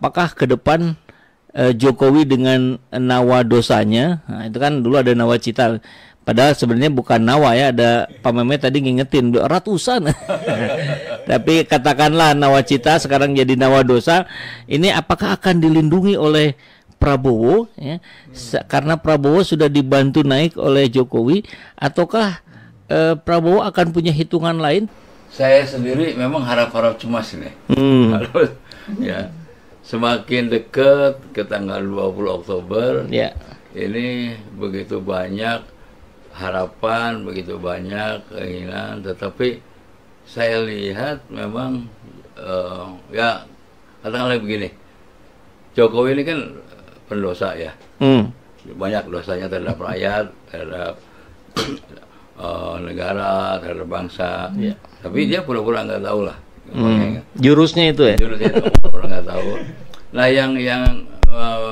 apakah ke depan Jokowi dengan nawadosanya, nah itu kan dulu ada nawacita, padahal sebenarnya bukan nawa ya, ada Pak Mehmet tadi ngingetin ratusan. Tapi katakanlah nawacita sekarang jadi nawadosa, ini apakah akan dilindungi oleh Prabowo ya? Karena Prabowo sudah dibantu naik oleh Jokowi, ataukah Prabowo akan punya hitungan lain? Saya sendiri memang harap-harap cemas ini. Ya. Semakin dekat ke tanggal 20 Oktober, ini begitu banyak harapan, begitu banyak keinginan, tetapi saya lihat memang ya katakanlah begini, Jokowi ini kan pendosa ya, banyak dosanya terhadap rakyat, terhadap negara, terhadap bangsa, tapi dia pura-pura nggak tahu lah. Jurusnya itu ya? Jurusnya itu pura-pura nggak tahu. Nah yang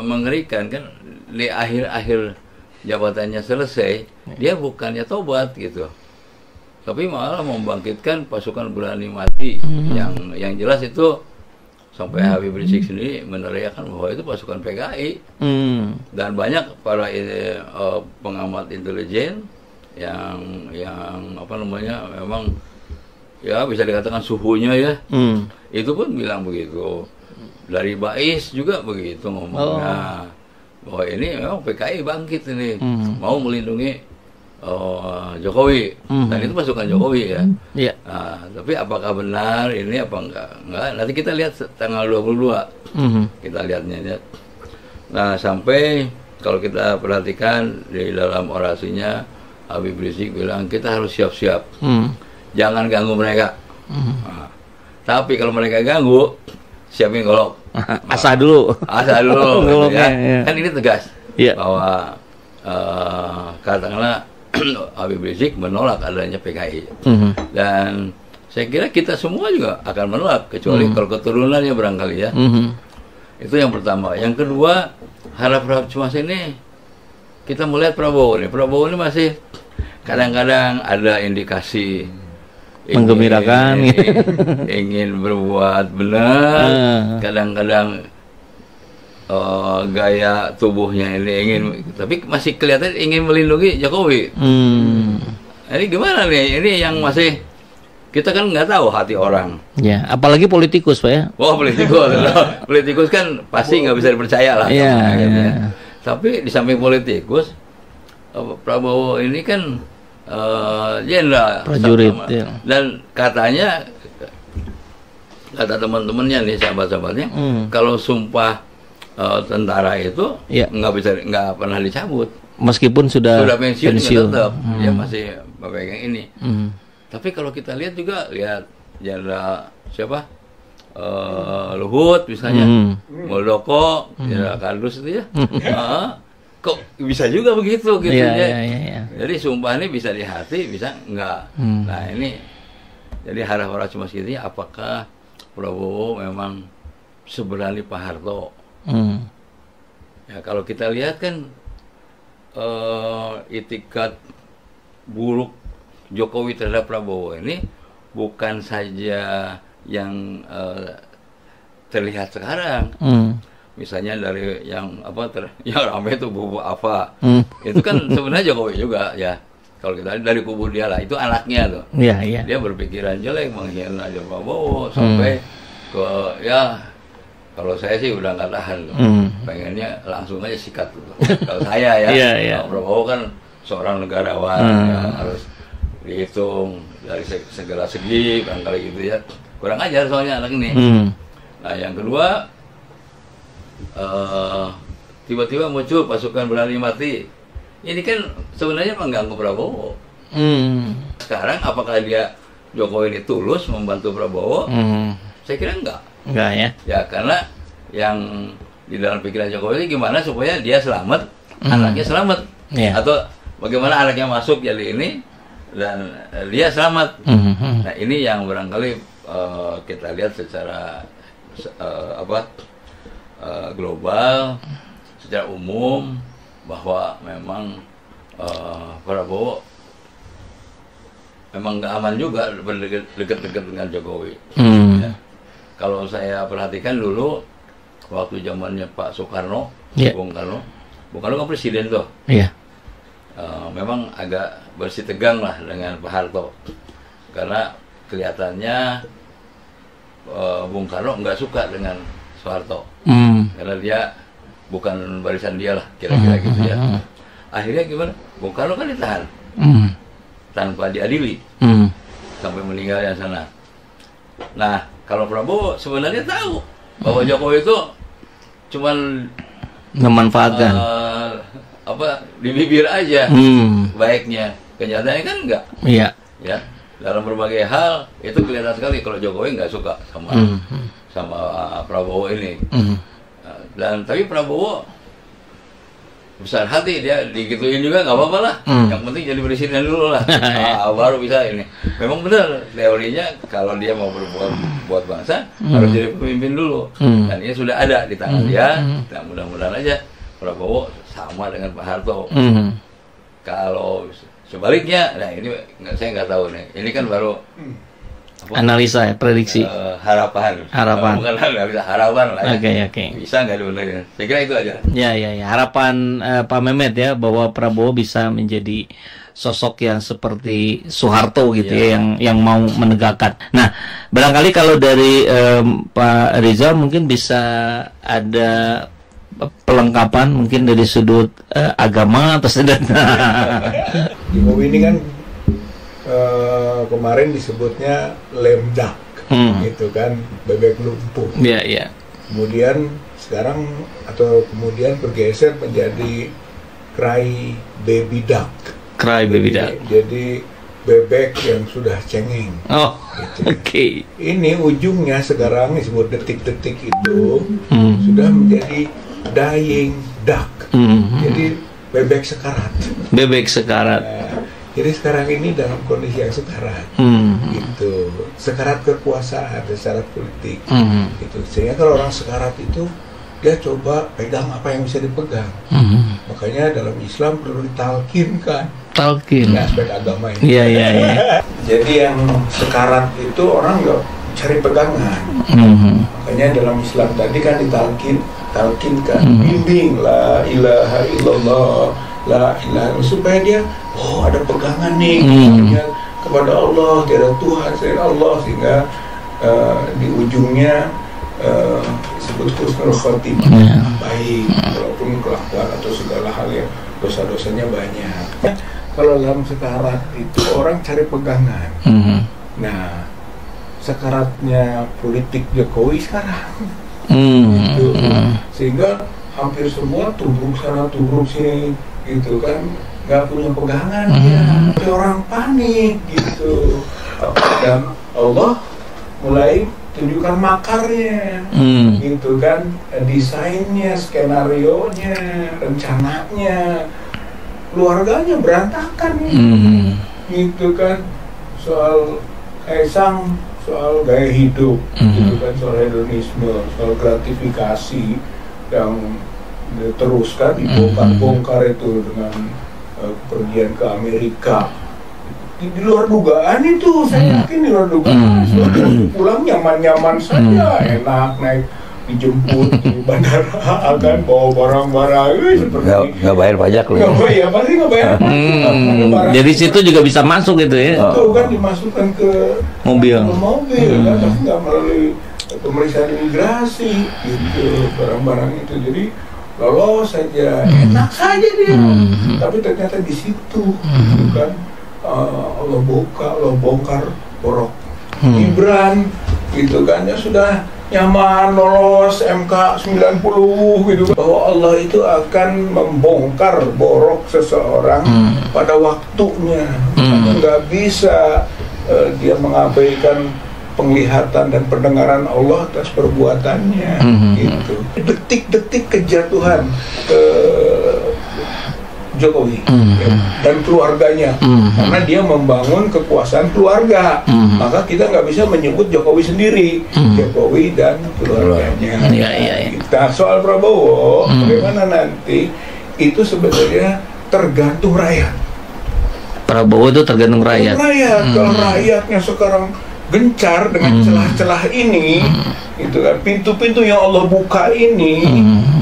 mengerikan kan di akhir-akhir jabatannya selesai, dia bukannya tobat gitu, tapi malah membangkitkan pasukan berani mati. Yang jelas itu sampai Habib Rizik sendiri meneriakkan bahwa itu pasukan PKI. Dan banyak para pengamat intelijen yang apa namanya, memang ya bisa dikatakan suhunya ya, itu pun bilang begitu. Dari Bais juga begitu ngomongnya, bahwa ini memang PKI bangkit ini, mau melindungi Jokowi, dan itu pasukan Jokowi ya. Nah, tapi apakah benar ini apa enggak? Nanti kita lihat tanggal 22, kita lihatnya ya. Nah, sampai kalau kita perhatikan di dalam orasinya, Habib Rizik bilang kita harus siap-siap, jangan ganggu mereka. Nah, tapi kalau mereka ganggu, siapin golok. Asah dulu. Asah dulu. Goloknya, ya. Kan ini tegas bahwa katakanlah Habib Rizik menolak adanya PKI. Dan saya kira kita semua juga akan menolak, kecuali kalau keturunannya barangkali ya. Itu yang pertama. Yang kedua, harap-harap cemas ini kita melihat Prabowo nih. Prabowo ini masih kadang-kadang ada indikasi menggembirakan, ingin berbuat benar, kadang-kadang gaya tubuhnya ini ingin, tapi masih kelihatan ingin melindungi Jokowi. Ini gimana nih? Ini yang masih kita kan nggak tahu hati orang. Ya, apalagi politikus, Pak ya. Oh, politikus, politikus kan pasti nggak bisa dipercaya lah. Tapi di samping politikus, Prabowo ini kan jenderal prajurit, dan katanya, kata teman-temannya nih, sahabat-sahabatnya, kalau sumpah tentara itu nggak pernah dicabut, meskipun sudah pensiun. Tetap dia masih memegang ini. Tapi kalau kita lihat juga, lihat jenderal siapa, Luhut misalnya, Muldoko, jenderal Kardus itu ya, kok bisa juga begitu gitu ya. Jadi sumpah ini bisa di hati, bisa enggak. Nah ini jadi harap-harap cuma segitu, apakah Prabowo memang seberani Pak Harto? Ya kalau kita lihat kan itikat buruk Jokowi terhadap Prabowo ini bukan saja yang terlihat sekarang. Misalnya dari yang yang ramai itu bubu apa, itu kan sebenarnya Jokowi juga ya. Kalau kita dari kubu dia lah, itu anaknya tuh. Dia berpikiran jelek, menghina Prabowo sampai ke ya. Kalau saya sih udah nggak tahan tuh. Pengennya langsung aja sikat tuh. Kalau saya ya, Prabowo kan seorang negarawan, harus dihitung dari segala segi, barangkali gitu ya. Kurang ajar soalnya anak ini. Nah yang kedua, tiba-tiba muncul pasukan berani mati. Ini kan sebenarnya mengganggu Prabowo. Sekarang apakah Jokowi ini tulus membantu Prabowo? Saya kira enggak ya. Ya karena yang di dalam pikiran Jokowi ini gimana supaya dia selamat, anaknya selamat, atau bagaimana anaknya masuk jadi ini dan dia selamat. Nah ini yang barangkali kita lihat secara global, secara umum, bahwa memang Prabowo memang nggak aman juga berdekat-dekat dengan Jokowi. Ya. Kalau saya perhatikan dulu waktu zamannya Pak Soekarno, Yeah. Bung Karno kan presiden tuh. Iya. Memang agak bersih tegang lah dengan Pak Harto, karena kelihatannya Bung Karno nggak suka dengan Soeharto, karena dia bukan barisan dia lah, kira-kira gitu ya. Akhirnya gimana? Bung Karno kan ditahan tanpa diadili sampai meninggal yang sana. Nah, kalau Prabowo sebenarnya tahu bahwa Jokowi itu cuman Memanfaatkan. di bibir aja baiknya, kenyataannya kan enggak. Iya. Ya, dalam berbagai hal itu kelihatan sekali kalau Jokowi nggak suka sama Prabowo ini. Dan tapi Prabowo besar hati, dia digituin juga nggak apa-apa lah. Yang penting jadi presiden dulu lah. Baru bisa ini. Memang benar teorinya, kalau dia mau berbuat buat bangsa harus jadi pemimpin dulu. Dan ini sudah ada di tangan dia. Dan mudah-mudahan aja Prabowo sama dengan Pak Harto. Kalau sebaliknya, nah ini saya nggak tahu nih. Ini kan baru Analisa ya, prediksi. Harapan. Bukan analisa, harapan lah. Oke. Bisa nggak dibenerin? Saya kira itu aja. Ya. Harapan Pak Mehmet ya, bahwa Prabowo bisa menjadi sosok yang seperti Soeharto gitu ya, yang mau menegakkan. Nah, barangkali kalau dari Pak Rizal mungkin bisa ada pelengkapan mungkin dari sudut agama atau sudut. Jokowi ini kan kemarin disebutnya lame duck, gitu kan, bebek lumpuh. Iya. Kemudian kemudian bergeser menjadi cry baby duck. Cry baby duck. Jadi bebek yang sudah cengeng. Oh, gitu. Oke. Ini ujungnya sekarang disebut detik-detik itu sudah menjadi dying duck. Jadi bebek sekarat. Bebek sekarat. Jadi sekarang ini dalam kondisi yang sekarat, gitu, sekarat kekuasaan, sekarat politik, gitu. Sehingga kalau orang sekarat itu dia coba pegang apa yang bisa dipegang. Makanya dalam Islam perlu ditalkinkan. Talkin. Aspek agama ini. Iya. Jadi yang sekarat itu orang nggak cari pegangan. Makanya dalam Islam tadi kan ditalkinkan, bimbing la ilaha illallah. La ilaha, supaya dia ada pegangan nih kepada Allah, tiada Tuhan selain Allah, sehingga di ujungnya disebut husnul khotimah, baik, walaupun kelakuan atau segala hal yang dosa-dosanya banyak. Kalau dalam sekarat itu orang cari pegangan. Nah, sekaratnya politik Jokowi sekarang gitu. Sehingga hampir semua tubruk sana tubruk sini gitu kan, nggak punya pegangan ya. Orang panik gitu. Dan Allah mulai tunjukkan makarnya, gitu kan, desainnya, skenarionya, rencananya, keluarganya berantakan, gitu kan, soal Kaisang, soal gaya hidup, gitu kan, soal hedonisme, soal gratifikasi yang diteruskan, dibongkar-bongkar itu dengan pergian ke Amerika. Di luar dugaan itu, saya yakin di luar dugaan. Pulang nyaman-nyaman saja, enak naik dijemput di bandara, kan bawa barang-barang seperti nggak bayar pajak loh. Pasti nggak bayar. Jadi situ juga bisa masuk gitu ya. Itu kan dimasukkan ke mobil kan, tapi nggak melalui pemeriksaan imigrasi gitu, barang-barang itu. Jadi lolos saja, enak saja dia. Tapi ternyata di situ, gitu kan, Allah bongkar borok Gibran, gitu kan, ya sudah nyaman lolos MK 90 gitu, bahwa Allah itu akan membongkar borok seseorang pada waktunya. Nggak bisa dia mengabaikan penglihatan dan pendengaran Allah atas perbuatannya, gitu. Detik-detik kejatuhan Jokowi dan keluarganya, karena dia membangun kekuasaan keluarga, maka kita nggak bisa menyebut Jokowi sendiri, Jokowi dan keluarganya. Nah, soal Prabowo, bagaimana nanti itu sebenarnya tergantung rakyat. Prabowo itu tergantung rakyat. Kalau rakyatnya sekarang gencar dengan celah-celah ini, gitu kan, pintu-pintu yang Allah buka ini,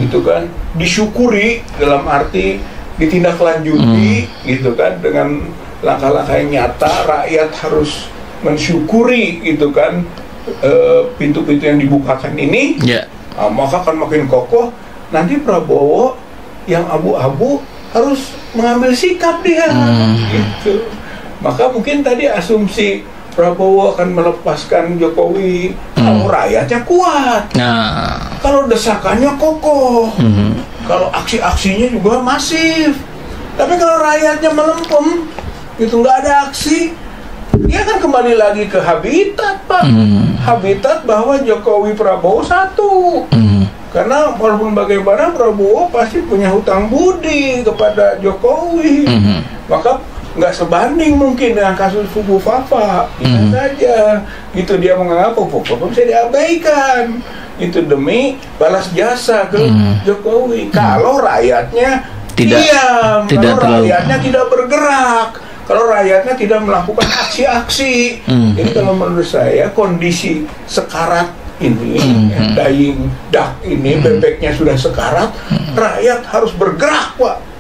gitu kan, disyukuri dalam arti ditindaklanjuti, gitu kan, dengan langkah-langkah yang nyata. Rakyat harus mensyukuri, gitu kan, pintu-pintu yang dibukakan ini, maka akan makin kokoh. Nanti Prabowo yang abu-abu harus mengambil sikap dia, gitu. Maka mungkin tadi asumsi Prabowo akan melepaskan Jokowi kalau rakyatnya kuat, kalau desakannya kokoh, kalau aksi-aksinya juga masif. Tapi kalau rakyatnya melempem, itu nggak ada aksi, dia akan kembali lagi ke habitat, Pak. Habitat bahwa Jokowi Prabowo satu. Karena walaupun bagaimana Prabowo pasti punya hutang budi kepada Jokowi. Maka nggak sebanding mungkin dengan kasus Fubu Fafa, bisa saja gitu dia menganggap Fubu Fafa bisa diabaikan, itu demi balas jasa ke Jokowi. Kalau rakyatnya diam, kalau rakyatnya tidak bergerak, kalau rakyatnya tidak melakukan aksi-aksi. Jadi kalau menurut saya kondisi sekarat ini, dying duck ini, bebeknya sudah sekarat, rakyat harus bergerak, Pak.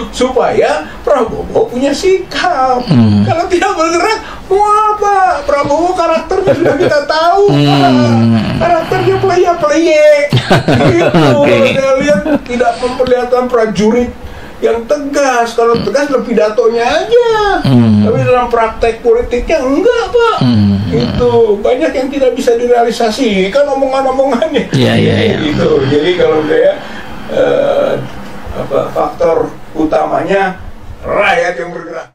Supaya Prabowo punya sikap. Kalau tidak bergerak, mau apa? Prabowo karakternya sudah kita tahu, karakternya pleye-pleye. Saya lihat tidak memperlihatkan prajurit yang tegas. Kalau tegas lebih datonya aja, tapi dalam praktek politiknya enggak, Pak. Itu banyak yang tidak bisa direalisasikan omongan-omongannya. Itu. Jadi kalau saya faktor utamanya rakyat yang bergerak.